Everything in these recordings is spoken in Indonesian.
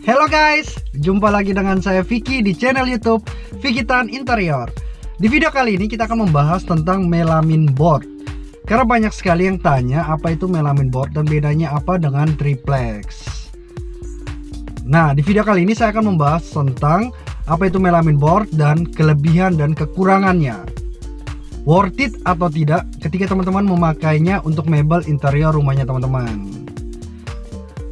Halo guys, jumpa lagi dengan saya Vicky di channel YouTube Vicky Tan Interior. Di video kali ini kita akan membahas tentang melamine board. Karena banyak sekali yang tanya apa itu melamine board dan bedanya apa dengan triplex. Nah, di video kali ini saya akan membahas tentang apa itu melamine board dan kelebihan dan kekurangannya. Worth it atau tidak ketika teman-teman memakainya untuk mebel interior rumahnya teman-teman.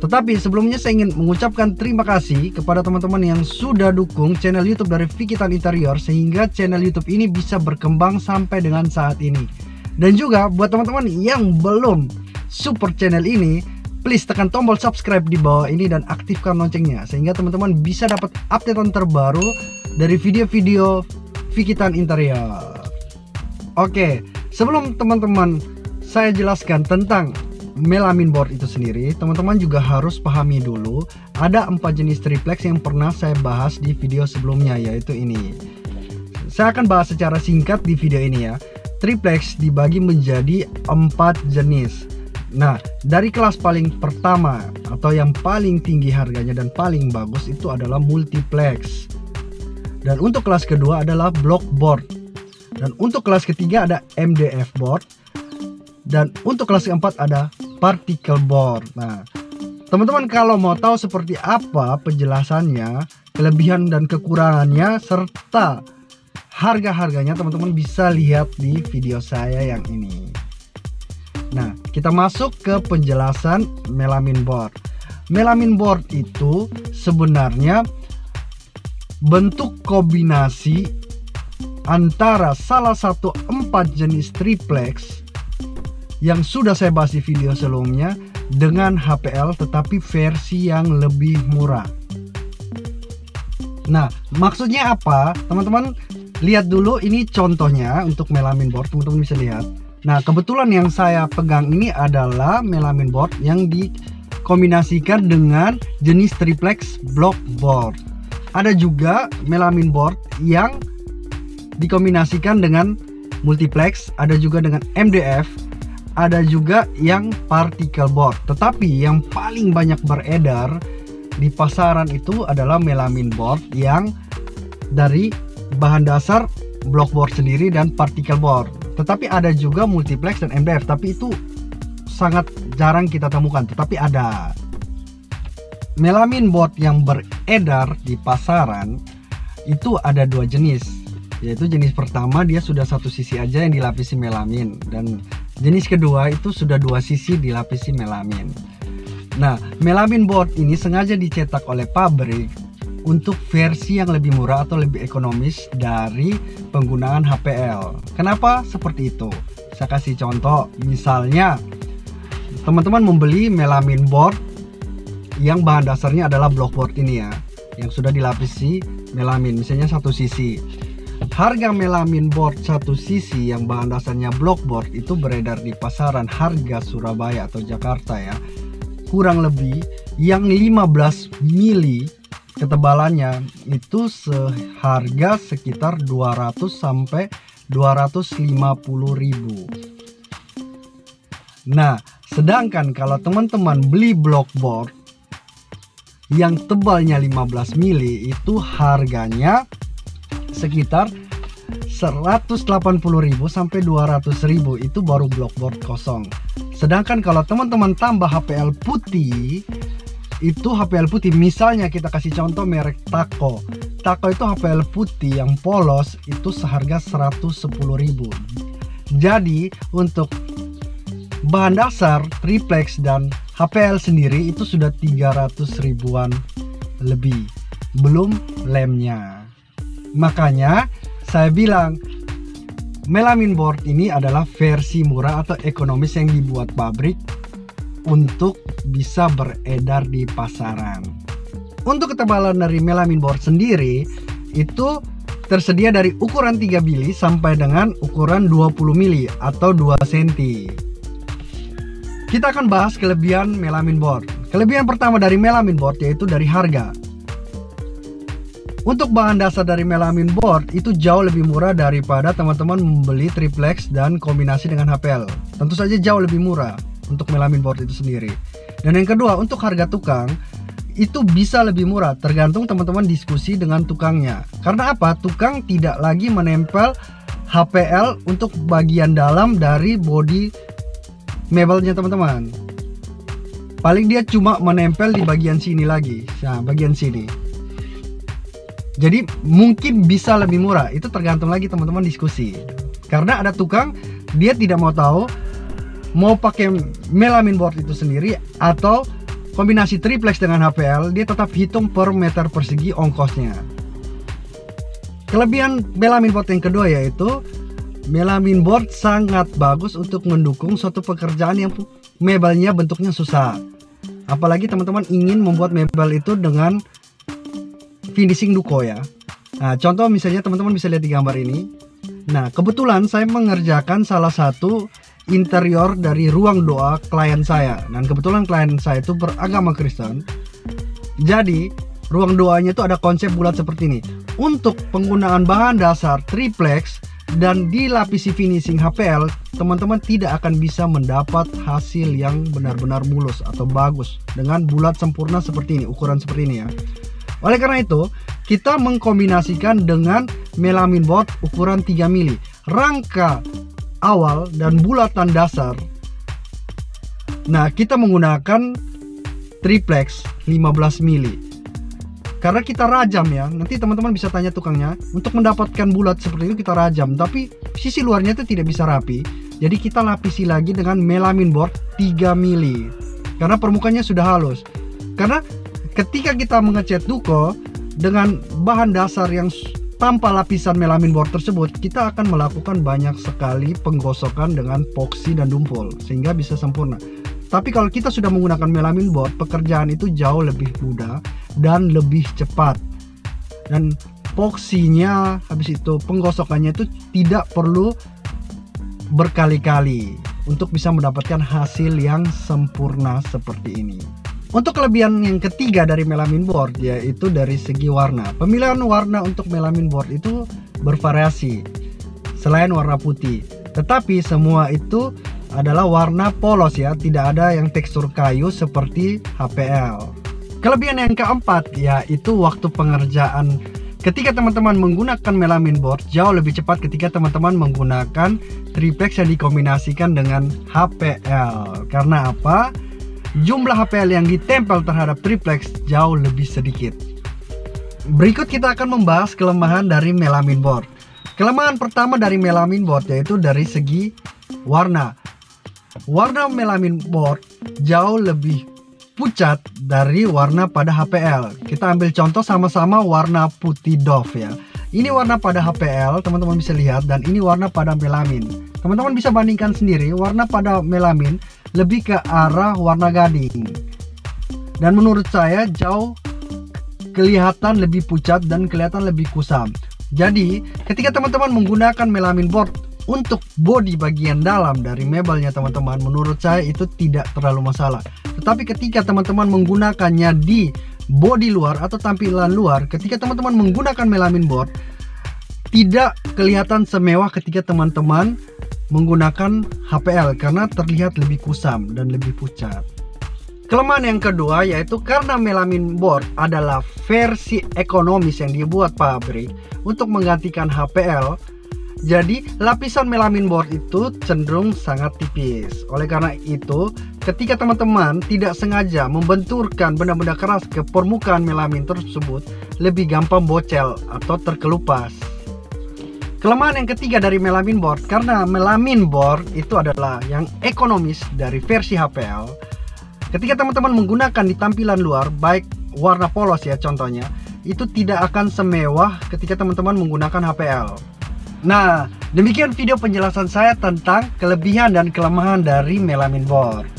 Tetapi sebelumnya saya ingin mengucapkan terima kasih kepada teman-teman yang sudah dukung channel YouTube dari Vicky Tan Interior sehingga channel YouTube ini bisa berkembang sampai dengan saat ini. Dan juga buat teman-teman yang belum support channel ini, please tekan tombol subscribe di bawah ini dan aktifkan loncengnya sehingga teman-teman bisa dapat updatean terbaru dari video-video Vicky Tan Interior. Oke, sebelum teman-teman saya jelaskan tentang melamine board itu sendiri, teman-teman juga harus pahami dulu ada 4 jenis triplex yang pernah saya bahas di video sebelumnya, yaitu ini. Saya akan bahas secara singkat di video ini ya. Triplex dibagi menjadi 4 jenis. Nah, dari kelas paling pertama atau yang paling tinggi harganya dan paling bagus itu adalah multiplex. Dan untuk kelas kedua adalah block board. Dan untuk kelas ketiga ada MDF board. Dan untuk kelas keempat ada particle board. Nah, teman-teman kalau mau tahu seperti apa penjelasannya, kelebihan dan kekurangannya serta harga-harganya, teman-teman bisa lihat di video saya yang ini. Nah, kita masuk ke penjelasan melamine board. Melamine board itu sebenarnya bentuk kombinasi antara salah satu 4 jenis triplex yang sudah saya bahas di video sebelumnya dengan HPL tetapi versi yang lebih murah. Nah, maksudnya apa? Teman-teman lihat dulu ini contohnya untuk melamine board, teman-teman bisa lihat. Nah, kebetulan yang saya pegang ini adalah melamine board yang dikombinasikan dengan jenis triplex block board. Ada juga melamine board yang dikombinasikan dengan multiplex, ada juga dengan MDF, ada juga yang particle board. Tetapi yang paling banyak beredar di pasaran itu adalah melamine board yang dari bahan dasar block board sendiri dan particle board. Tetapi ada juga multiplex dan MDF, tapi itu sangat jarang kita temukan, tetapi ada. Melamine board yang beredar di pasaran itu ada 2 jenis, yaitu jenis pertama dia sudah satu sisi aja yang dilapisi melamin, dan jenis kedua itu sudah 2 sisi dilapisi melamin. Nah, melamine board ini sengaja dicetak oleh pabrik untuk versi yang lebih murah atau lebih ekonomis dari penggunaan HPL. Kenapa seperti itu? Saya kasih contoh, misalnya teman-teman membeli melamine board yang bahan dasarnya adalah block board ini ya, yang sudah dilapisi melamin, misalnya satu sisi. Harga melamine board satu sisi yang bahan dasarnya block board itu beredar di pasaran harga Surabaya atau Jakarta ya, kurang lebih yang 15 mili ketebalannya itu seharga sekitar 200 sampai 250 ribu. Nah, sedangkan kalau teman-teman beli block board yang tebalnya 15 mili itu harganya sekitar 180.000 sampai 200.000, itu baru block board kosong. Sedangkan kalau teman-teman tambah HPL putih, itu HPL putih, misalnya kita kasih contoh merek Taco. Taco itu HPL putih yang polos itu seharga 110.000. Jadi untuk bahan dasar triplex dan HPL sendiri itu sudah 300 ribuan lebih, belum lemnya. Makanya saya bilang melamine board ini adalah versi murah atau ekonomis yang dibuat pabrik untuk bisa beredar di pasaran. Untuk ketebalan dari melamine board sendiri itu tersedia dari ukuran 3 mili sampai dengan ukuran 20 mili atau 2 cm. Kita akan bahas kelebihan melamine board. Kelebihan pertama dari melamine board yaitu dari harga. Untuk bahan dasar dari melamin board itu jauh lebih murah daripada teman-teman membeli triplex dan kombinasi dengan HPL. Tentu saja jauh lebih murah untuk melamin board itu sendiri. Dan yang kedua, untuk harga tukang itu bisa lebih murah, tergantung teman-teman diskusi dengan tukangnya. Karena apa? Tukang tidak lagi menempel HPL untuk bagian dalam dari body mebelnya teman-teman. Paling dia cuma menempel di bagian sini lagi. Nah, bagian sini. Jadi mungkin bisa lebih murah, itu tergantung lagi teman-teman diskusi. Karena ada tukang dia tidak mau tahu mau pakai melamin board itu sendiri atau kombinasi triplex dengan HPL, dia tetap hitung per meter persegi ongkosnya. Kelebihan melamin board yang kedua yaitu melamin board sangat bagus untuk mendukung suatu pekerjaan yang mebelnya bentuknya susah. Apalagi teman-teman ingin membuat mebel itu dengan finishing duko ya. Nah, contoh misalnya teman-teman bisa lihat di gambar ini. Nah, kebetulan saya mengerjakan salah satu interior dari ruang doa klien saya. Dan kebetulan klien saya itu beragama Kristen. Jadi, ruang doanya itu ada konsep bulat seperti ini. Untuk penggunaan bahan dasar triplex dan dilapisi finishing HPL, teman-teman tidak akan bisa mendapat hasil yang benar-benar mulus atau bagus dengan bulat sempurna seperti ini, ukuran seperti ini ya. Oleh karena itu, kita mengkombinasikan dengan melamin board ukuran 3 mili. Rangka awal dan bulatan dasar. Nah, kita menggunakan triplex 15 mili. Karena kita rajam ya. Nanti teman-teman bisa tanya tukangnya, untuk mendapatkan bulat seperti itu kita rajam, tapi sisi luarnya itu tidak bisa rapi. Jadi kita lapisi lagi dengan melamin board 3 mili. Karena permukaannya sudah halus. Karena ketika kita mengecat duko dengan bahan dasar yang tanpa lapisan melamin board tersebut, kita akan melakukan banyak sekali penggosokan dengan epoxy dan dumpol sehingga bisa sempurna. Tapi kalau kita sudah menggunakan melamin board, pekerjaan itu jauh lebih mudah dan lebih cepat. Dan epoxinya, habis itu penggosokannya itu tidak perlu berkali-kali untuk bisa mendapatkan hasil yang sempurna seperti ini. Untuk kelebihan yang ketiga dari melamin board yaitu dari segi warna. Pemilihan warna untuk melamin board itu bervariasi selain warna putih. Tetapi semua itu adalah warna polos ya, tidak ada yang tekstur kayu seperti HPL. Kelebihan yang keempat yaitu waktu pengerjaan. Ketika teman-teman menggunakan melamin board jauh lebih cepat ketika teman-teman menggunakan triplex yang dikombinasikan dengan HPL. Karena apa? Jumlah HPL yang ditempel terhadap triplex jauh lebih sedikit. Berikut kita akan membahas kelemahan dari melamin board. Kelemahan pertama dari melamin board yaitu dari segi warna. Warna melamin board jauh lebih pucat dari warna pada HPL. Kita ambil contoh sama-sama warna putih Dove ya. Ini warna pada HPL, teman-teman bisa lihat, dan ini warna pada melamin. Teman-teman bisa bandingkan sendiri, warna pada melamin lebih ke arah warna gading. Dan menurut saya jauh kelihatan lebih pucat dan kelihatan lebih kusam. Jadi, ketika teman-teman menggunakan melamin board untuk bodi bagian dalam dari mebelnya teman-teman, menurut saya itu tidak terlalu masalah. Tetapi ketika teman-teman menggunakannya di bodi luar atau tampilan luar, ketika teman-teman menggunakan melamin board, tidak kelihatan semewah ketika teman-teman menggunakan HPL karena terlihat lebih kusam dan lebih pucat. Kelemahan yang kedua yaitu karena melamin board adalah versi ekonomis yang dibuat pabrik untuk menggantikan HPL. Jadi lapisan melamin board itu cenderung sangat tipis. Oleh karena itu, ketika teman-teman tidak sengaja membenturkan benda-benda keras ke permukaan melamin tersebut, lebih gampang bocel atau terkelupas. Kelemahan yang ketiga dari melamin board, karena melamin board itu adalah yang ekonomis dari versi HPL. Ketika teman-teman menggunakan di tampilan luar, baik warna polos ya contohnya, itu tidak akan semewah ketika teman-teman menggunakan HPL. Nah, demikian video penjelasan saya tentang kelebihan dan kelemahan dari melamin board.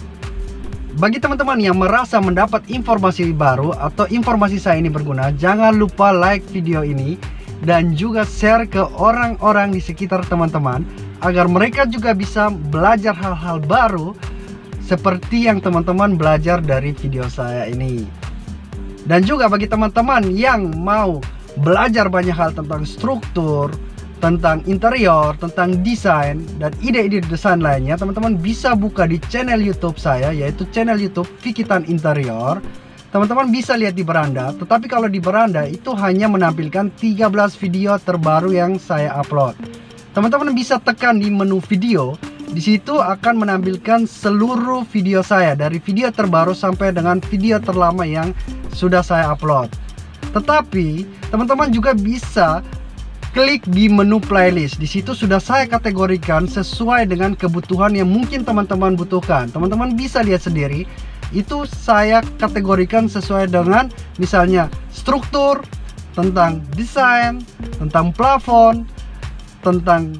Bagi teman-teman yang merasa mendapat informasi baru atau informasi saya ini berguna, jangan lupa like video ini dan juga share ke orang-orang di sekitar teman-teman agar mereka juga bisa belajar hal-hal baru seperti yang teman-teman belajar dari video saya ini. Dan juga bagi teman-teman yang mau belajar banyak hal tentang struktur, tentang interior, tentang desain, dan ide-ide desain lainnya, teman-teman bisa buka di channel YouTube saya, yaitu channel YouTube Vicky Tan Interior. Teman-teman bisa lihat di beranda, tetapi kalau di beranda itu hanya menampilkan 13 video terbaru yang saya upload. Teman-teman bisa tekan di menu video, di situ akan menampilkan seluruh video saya, dari video terbaru sampai dengan video terlama yang sudah saya upload. Tetapi teman-teman juga bisa klik di menu playlist. Di situ sudah saya kategorikan sesuai dengan kebutuhan yang mungkin teman-teman butuhkan. Teman-teman bisa lihat sendiri. Itu saya kategorikan sesuai dengan misalnya struktur, tentang desain, tentang plafon, tentang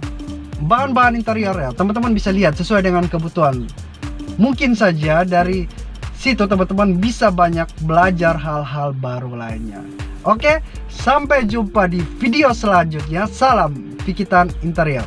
bahan-bahan interior ya. Teman-teman bisa lihat sesuai dengan kebutuhan. Mungkin saja dari situ teman-teman bisa banyak belajar hal-hal baru lainnya. Oke, sampai jumpa di video selanjutnya. Salam Vicky Tan Interior.